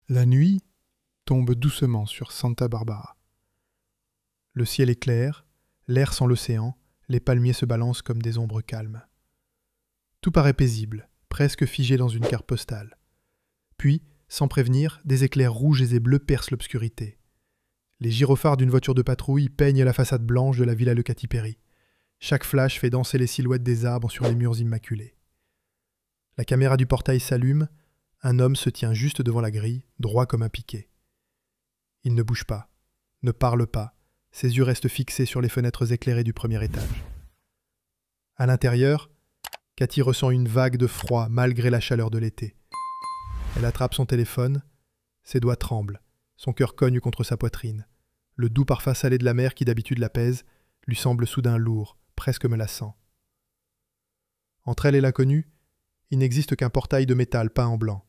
La nuit tombe doucement sur Santa Barbara. Le ciel est clair, l'air sent l'océan, les palmiers se balancent comme des ombres calmes. Tout paraît paisible, presque figé dans une carte postale. Puis, sans prévenir, des éclairs rouges et bleus percent l'obscurité. Les gyrophares d'une voiture de patrouille peignent la façade blanche de la villa Lecati-Peri. Chaque flash fait danser les silhouettes des arbres sur les murs immaculés. La caméra du portail s'allume, un homme se tient juste devant la grille, droit comme un piquet. Il ne bouge pas, ne parle pas, ses yeux restent fixés sur les fenêtres éclairées du premier étage. À l'intérieur, Cathy ressent une vague de froid malgré la chaleur de l'été. Elle attrape son téléphone, ses doigts tremblent, son cœur cogne contre sa poitrine. Le doux parfum salé de la mer qui d'habitude l'apaise lui semble soudain lourd, presque menaçant. Entre elle et l'inconnu, il n'existe qu'un portail de métal peint en blanc.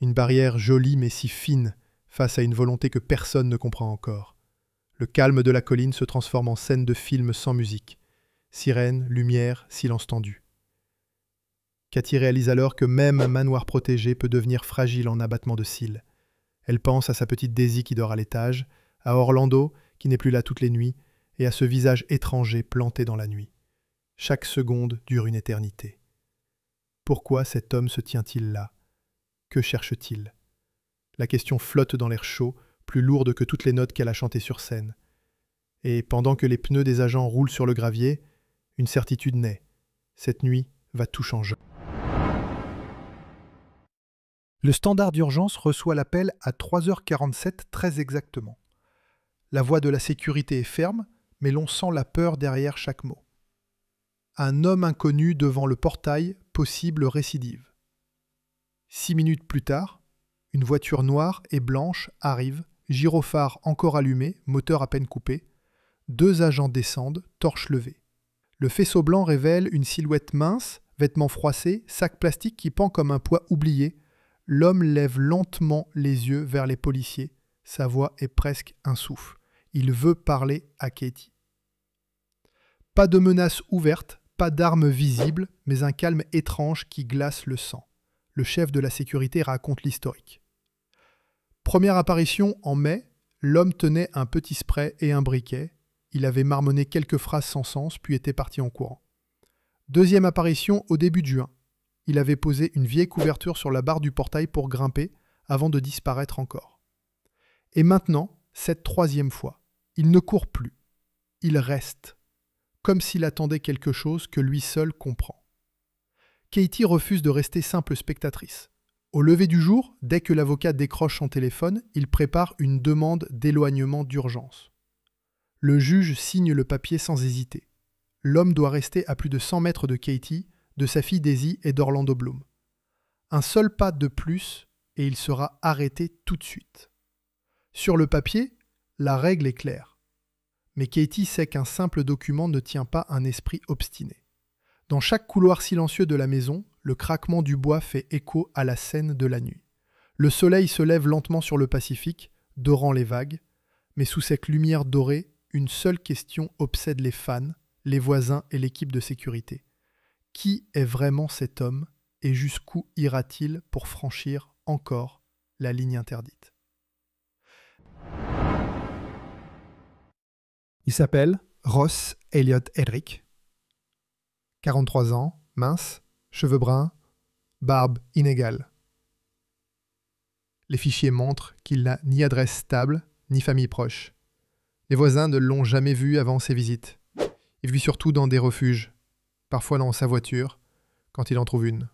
Une barrière jolie mais si fine face à une volonté que personne ne comprend encore. Le calme de la colline se transforme en scène de film sans musique. Sirène, lumière, silence tendu. Cathy réalise alors que même un manoir protégé peut devenir fragile en abattement de cils. Elle pense à sa petite Daisy qui dort à l'étage, à Orlando qui n'est plus là toutes les nuits, et à ce visage étranger planté dans la nuit. Chaque seconde dure une éternité. Pourquoi cet homme se tient-il là? Que cherche-t-il? La question flotte dans l'air chaud, plus lourde que toutes les notes qu'elle a chantées sur scène. Et pendant que les pneus des agents roulent sur le gravier, une certitude naît. Cette nuit va tout changer. Le standard d'urgence reçoit l'appel à 3h47 très exactement. La voix de la sécurité est ferme, mais l'on sent la peur derrière chaque mot. Un homme inconnu devant le portail, possible récidive. 6 minutes plus tard, une voiture noire et blanche arrive, gyrophare encore allumé, moteur à peine coupé. 2 agents descendent, torches levées. Le faisceau blanc révèle une silhouette mince, vêtements froissés, sac plastique qui pend comme un poids oublié. L'homme lève lentement les yeux vers les policiers. Sa voix est presque un souffle. Il veut parler à Katie. Pas de menace ouverte, pas d'armes visibles, mais un calme étrange qui glace le sang. Le chef de la sécurité raconte l'historique. Première apparition en mai, l'homme tenait un petit spray et un briquet. Il avait marmonné quelques phrases sans sens, puis était parti en courant. Deuxième apparition au début de juin. Il avait posé une vieille couverture sur la barre du portail pour grimper, avant de disparaître encore. Et maintenant, cette troisième fois, il ne court plus. Il reste, comme s'il attendait quelque chose que lui seul comprend. Katie refuse de rester simple spectatrice. Au lever du jour, dès que l'avocat décroche son téléphone, il prépare une demande d'éloignement d'urgence. Le juge signe le papier sans hésiter. L'homme doit rester à plus de 100 mètres de Katie, de sa fille Daisy et d'Orlando Bloom. Un seul pas de plus et il sera arrêté tout de suite. Sur le papier, la règle est claire. Mais Katie sait qu'un simple document ne tient pas un esprit obstiné. Dans chaque couloir silencieux de la maison, le craquement du bois fait écho à la scène de la nuit. Le soleil se lève lentement sur le Pacifique, dorant les vagues, mais sous cette lumière dorée, une seule question obsède les fans, les voisins et l'équipe de sécurité. Qui est vraiment cet homme et jusqu'où ira-t-il pour franchir encore la ligne interdite? Il s'appelle Ross Elliott Hedrick. 43 ans, mince, cheveux bruns, barbe inégale. Les fichiers montrent qu'il n'a ni adresse stable, ni famille proche. Les voisins ne l'ont jamais vu avant ses visites. Il vit surtout dans des refuges, parfois dans sa voiture, quand il en trouve une.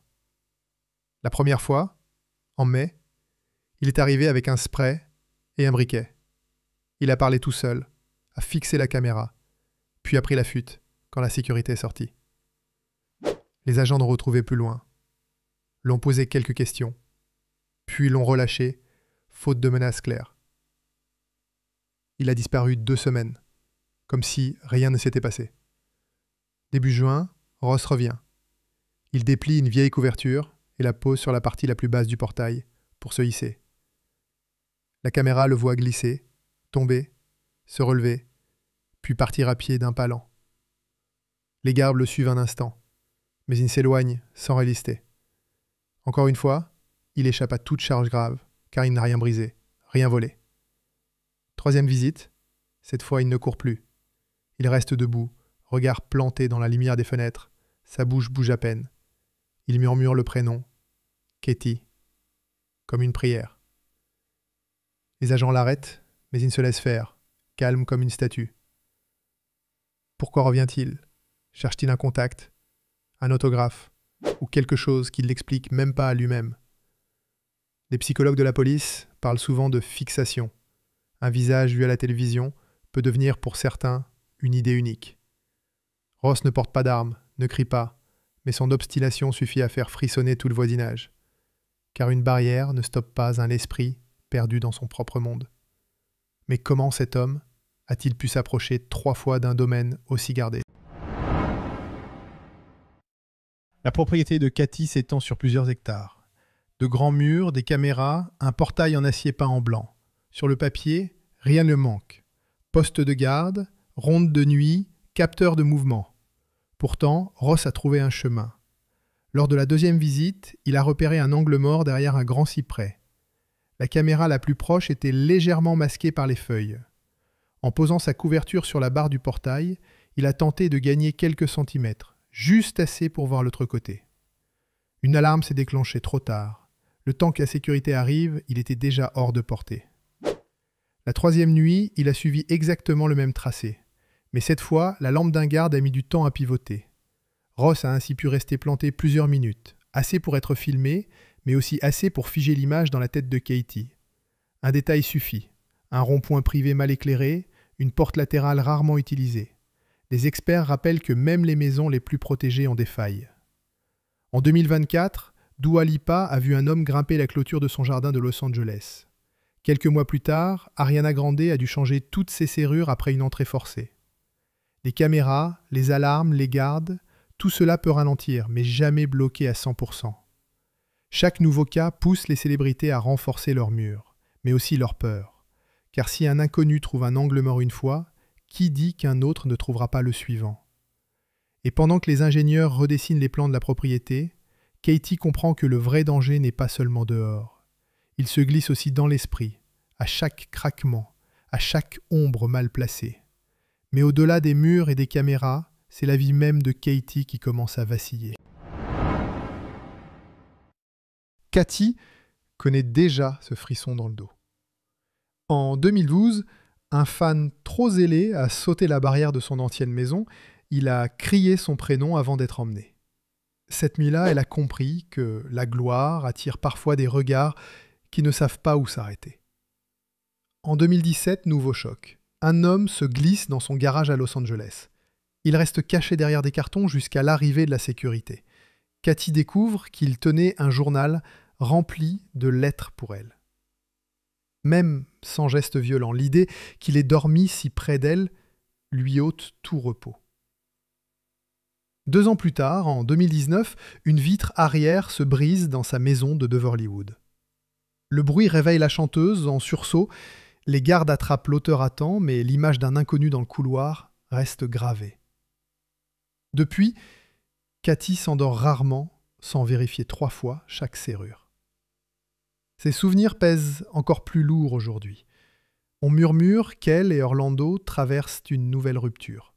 La première fois, en mai, il est arrivé avec un spray et un briquet. Il a parlé tout seul, a fixé la caméra, puis a pris la fuite quand la sécurité est sortie. Les agents l'ont retrouvé plus loin, l'ont posé quelques questions, puis l'ont relâché, faute de menaces claires. Il a disparu 2 semaines, comme si rien ne s'était passé. Début juin, Ross revient. Il déplie une vieille couverture et la pose sur la partie la plus basse du portail pour se hisser. La caméra le voit glisser, tomber, se relever, puis partir à pied d'un pas lent. Les gardes le suivent un instant, mais il s'éloigne sans résister. Encore une fois, il échappe à toute charge grave, car il n'a rien brisé, rien volé. Troisième visite, cette fois il ne court plus. Il reste debout, regard planté dans la lumière des fenêtres, sa bouche bouge à peine. Il murmure le prénom, Katie, comme une prière. Les agents l'arrêtent, mais il ne se laisse faire, calme comme une statue. Pourquoi revient-il? Cherche-t-il un contact, un autographe, ou quelque chose qui ne l'explique même pas à lui-même? Les psychologues de la police parlent souvent de fixation. Un visage vu à la télévision peut devenir pour certains une idée unique. Ross ne porte pas d'armes, ne crie pas, mais son obstination suffit à faire frissonner tout le voisinage. Car une barrière ne stoppe pas un esprit perdu dans son propre monde. Mais comment cet homme a-t-il pu s'approcher 3 fois d'un domaine aussi gardé? La propriété de Katie s'étend sur plusieurs hectares. De grands murs, des caméras, un portail en acier peint en blanc. Sur le papier, rien ne manque. Poste de garde, ronde de nuit, capteur de mouvement. Pourtant, Ross a trouvé un chemin. Lors de la deuxième visite, il a repéré un angle mort derrière un grand cyprès. La caméra la plus proche était légèrement masquée par les feuilles. En posant sa couverture sur la barre du portail, il a tenté de gagner quelques centimètres, juste assez pour voir l'autre côté. Une alarme s'est déclenchée trop tard. Le temps que la sécurité arrive, il était déjà hors de portée. La troisième nuit, il a suivi exactement le même tracé. Mais cette fois, la lampe d'un garde a mis du temps à pivoter. Ross a ainsi pu rester planté plusieurs minutes, assez pour être filmé, mais aussi assez pour figer l'image dans la tête de Katie. Un détail suffit. Un rond-point privé mal éclairé, une porte latérale rarement utilisée. Les experts rappellent que même les maisons les plus protégées ont des failles. En 2024, Dua Lipa a vu un homme grimper la clôture de son jardin de Los Angeles. Quelques mois plus tard, Ariana Grande a dû changer toutes ses serrures après une entrée forcée. Les caméras, les alarmes, les gardes, tout cela peut ralentir, mais jamais bloquer à 100%. Chaque nouveau cas pousse les célébrités à renforcer leurs murs, mais aussi leur peur. Car si un inconnu trouve un angle mort une fois, qui dit qu'un autre ne trouvera pas le suivant? Et pendant que les ingénieurs redessinent les plans de la propriété, Katie comprend que le vrai danger n'est pas seulement dehors. Il se glisse aussi dans l'esprit, à chaque craquement, à chaque ombre mal placée. Mais au-delà des murs et des caméras, c'est la vie même de Katie qui commence à vaciller. Katie connaît déjà ce frisson dans le dos. En 2012, un fan trop zélé a sauté la barrière de son ancienne maison. Il a crié son prénom avant d'être emmené. Cette nuit-là, elle a compris que la gloire attire parfois des regards qui ne savent pas où s'arrêter. En 2017, nouveau choc. Un homme se glisse dans son garage à Los Angeles. Il reste caché derrière des cartons jusqu'à l'arrivée de la sécurité. Katie découvre qu'il tenait un journal rempli de lettres pour elle. Même sans geste violent, l'idée qu'il ait dormi si près d'elle lui ôte tout repos. 2 ans plus tard, en 2019, une vitre arrière se brise dans sa maison de Beverly-Wood. Le bruit réveille la chanteuse en sursaut. Les gardes attrapent l'auteur à temps, mais l'image d'un inconnu dans le couloir reste gravée. Depuis, Katie s'endort rarement sans vérifier 3 fois chaque serrure. Ses souvenirs pèsent encore plus lourd aujourd'hui. On murmure qu'elle et Orlando traversent une nouvelle rupture.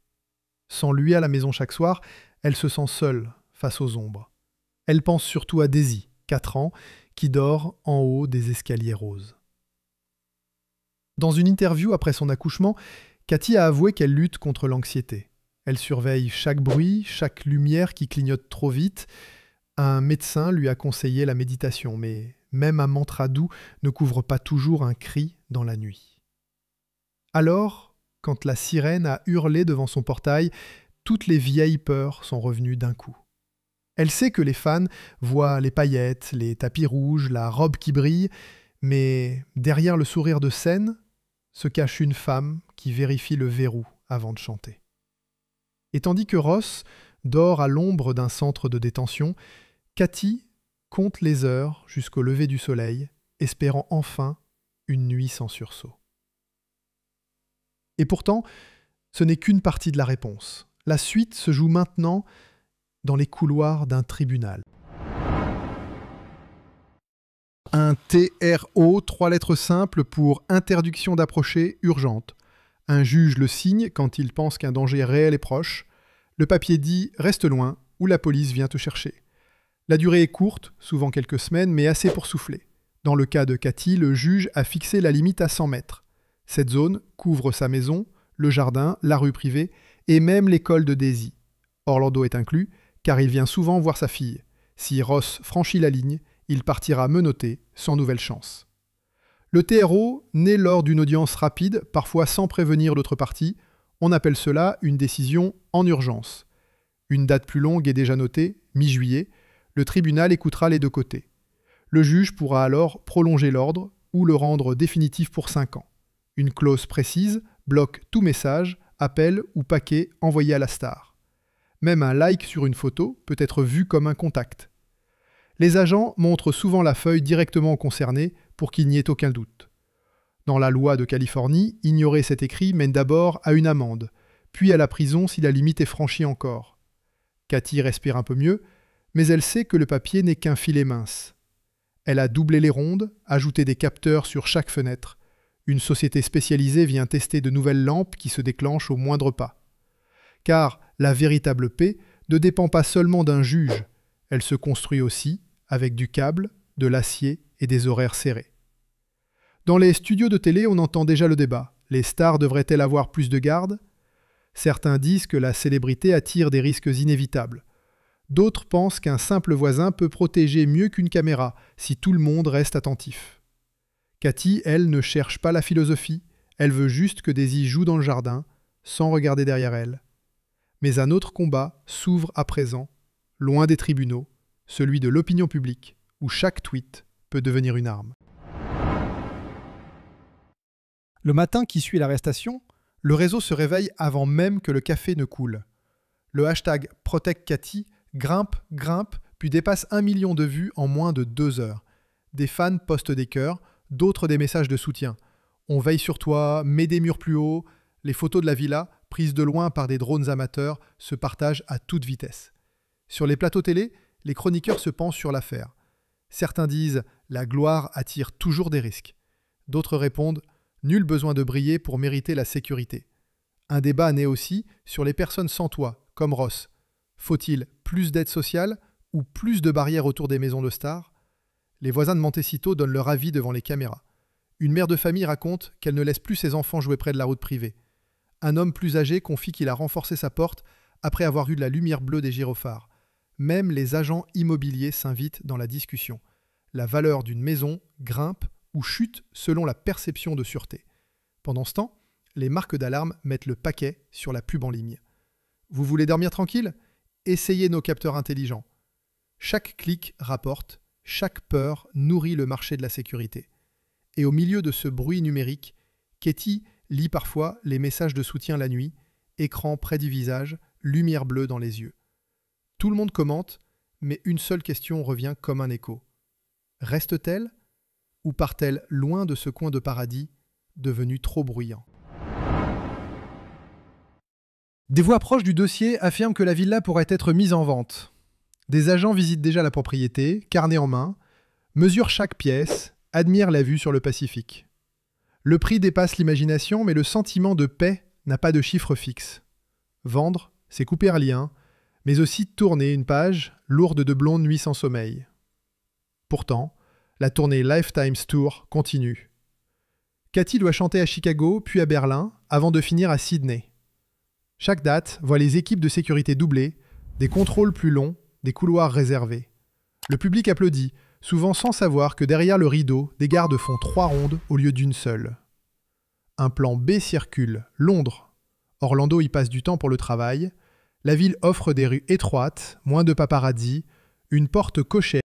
Sans lui à la maison chaque soir, elle se sent seule face aux ombres. Elle pense surtout à Daisy, 4 ans, qui dort en haut des escaliers roses. Dans une interview après son accouchement, Katie a avoué qu'elle lutte contre l'anxiété. Elle surveille chaque bruit, chaque lumière qui clignote trop vite. Un médecin lui a conseillé la méditation, mais même un mantra doux ne couvre pas toujours un cri dans la nuit. Alors, quand la sirène a hurlé devant son portail, toutes les vieilles peurs sont revenues d'un coup. Elle sait que les fans voient les paillettes, les tapis rouges, la robe qui brille, mais derrière le sourire de scène se cache une femme qui vérifie le verrou avant de chanter. Et tandis que Ross dort à l'ombre d'un centre de détention, Katie compte les heures jusqu'au lever du soleil, espérant enfin une nuit sans sursaut. Et pourtant, ce n'est qu'une partie de la réponse. La suite se joue maintenant dans les couloirs d'un tribunal. Un TRO, 3 lettres simples pour interdiction d'approcher urgente. Un juge le signe quand il pense qu'un danger réel est proche. Le papier dit « reste loin » ou la police vient te chercher. La durée est courte, souvent quelques semaines, mais assez pour souffler. Dans le cas de Cathy, le juge a fixé la limite à 100 mètres. Cette zone couvre sa maison, le jardin, la rue privée et même l'école de Daisy. Orlando est inclus, car il vient souvent voir sa fille. Si Ross franchit la ligne, il partira menotté, sans nouvelle chance. Le TRO naît lors d'une audience rapide, parfois sans prévenir l'autre partie. On appelle cela une décision en urgence. Une date plus longue est déjà notée, mi-juillet. Le tribunal écoutera les deux côtés. Le juge pourra alors prolonger l'ordre ou le rendre définitif pour 5 ans. Une clause précise bloque tout message, appel ou paquet envoyé à la star. Même un like sur une photo peut être vu comme un contact. Les agents montrent souvent la feuille directement au concerné pour qu'il n'y ait aucun doute. Dans la loi de Californie, ignorer cet écrit mène d'abord à une amende, puis à la prison si la limite est franchie encore. Cathy respire un peu mieux, mais elle sait que le papier n'est qu'un filet mince. Elle a doublé les rondes, ajouté des capteurs sur chaque fenêtre. Une société spécialisée vient tester de nouvelles lampes qui se déclenchent au moindre pas. Car la véritable paix ne dépend pas seulement d'un juge, elle se construit aussi avec du câble, de l'acier et des horaires serrés. Dans les studios de télé, on entend déjà le débat. Les stars devraient-elles avoir plus de garde ? Certains disent que la célébrité attire des risques inévitables. D'autres pensent qu'un simple voisin peut protéger mieux qu'une caméra si tout le monde reste attentif. Cathy, elle, ne cherche pas la philosophie, elle veut juste que Daisy joue dans le jardin, sans regarder derrière elle. Mais un autre combat s'ouvre à présent, loin des tribunaux, celui de l'opinion publique, où chaque tweet peut devenir une arme. Le matin qui suit l'arrestation, le réseau se réveille avant même que le café ne coule. Le hashtag #ProtectCathy grimpe, puis dépasse 1 million de vues en moins de 2 heures. Des fans postent des cœurs, d'autres des messages de soutien. On veille sur toi, mets des murs plus hauts. Les photos de la villa, prises de loin par des drones amateurs, se partagent à toute vitesse. Sur les plateaux télé, les chroniqueurs se penchent sur l'affaire. Certains disent « la gloire attire toujours des risques ». D'autres répondent « nul besoin de briller pour mériter la sécurité ». Un débat naît aussi sur les personnes sans toit, comme Ross. Faut-il plus d'aide sociale ou plus de barrières autour des maisons de stars ? Les voisins de Montecito donnent leur avis devant les caméras. Une mère de famille raconte qu'elle ne laisse plus ses enfants jouer près de la route privée. Un homme plus âgé confie qu'il a renforcé sa porte après avoir eu de la lumière bleue des gyrophares. Même les agents immobiliers s'invitent dans la discussion. La valeur d'une maison grimpe ou chute selon la perception de sûreté. Pendant ce temps, les marques d'alarme mettent le paquet sur la pub en ligne. Vous voulez dormir tranquille ? Essayez nos capteurs intelligents. Chaque clic rapporte, chaque peur nourrit le marché de la sécurité. Et au milieu de ce bruit numérique, Cathy lit parfois les messages de soutien la nuit, écran près du visage, lumière bleue dans les yeux. Tout le monde commente, mais une seule question revient comme un écho. Reste-t-elle ou part-elle loin de ce coin de paradis devenu trop bruyant ? Des voix proches du dossier affirment que la villa pourrait être mise en vente. Des agents visitent déjà la propriété, carnet en main, mesurent chaque pièce, admirent la vue sur le Pacifique. Le prix dépasse l'imagination, mais le sentiment de paix n'a pas de chiffre fixe. Vendre, c'est couper un lien, mais aussi tourner une page lourde de blondes nuits sans sommeil. Pourtant, la tournée Lifetimes Tour continue. Cathy doit chanter à Chicago, puis à Berlin, avant de finir à Sydney. Chaque date voit les équipes de sécurité doublées, des contrôles plus longs, des couloirs réservés. Le public applaudit, souvent sans savoir que derrière le rideau, des gardes font 3 rondes au lieu d'une seule. Un plan B circule, Londres. Orlando y passe du temps pour le travail. La ville offre des rues étroites, moins de paparazzi, une porte cochère